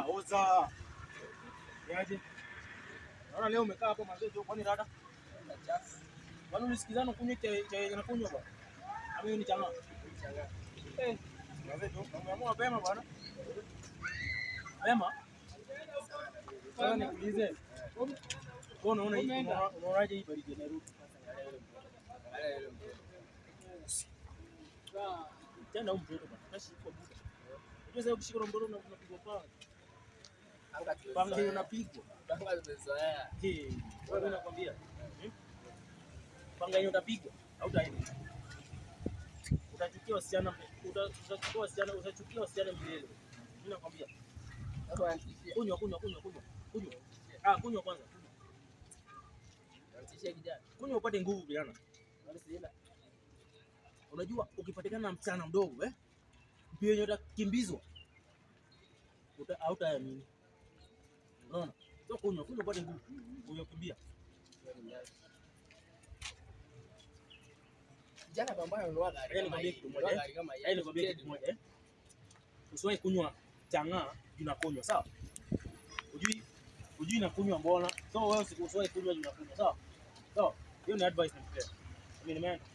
Oza. Yaje? Naona leo umekaa hapo mazee tu kwani dada? Kwani ulisikizana kunywa cha na kunywa bwana? Mimi ni changa. Mazee tu, umeamua mapema bwana. Mapema? Sasa nikuulize. Unaona hii unaonaje hii baridi ya Nairobi? Tena huko mtoto bwana. Kashi kwa buda. Unajua sasa ukishika mtoto unapigwa panga. Panga hiyo unapigwa. Panga zimezoea. Wewe unakwambia. Panga hiyo utapigwa au utaenda. Utachukia wasichana, utachukia wasichana milele. Mimi nakwambia. Kunywa. Kunywa kwanza. Kunywa upate nguvu kijana. Unajua ukipatikana na msichana mdogo mbio yenye utakimbizwa. Hautaamini. Unaona? Sio kunywa upate nguvu. Uyokimbia. Jana pambana na gari. Nikwambie kitu moja. Usiwahi kunywa chang'aa unakunywa, sawa? Ujui nakunywa mbona? So wewe usiwahi kunywa unakunywa, sawa? Sawa? Hiyo ni advice nakupea. Mimi nimeenda.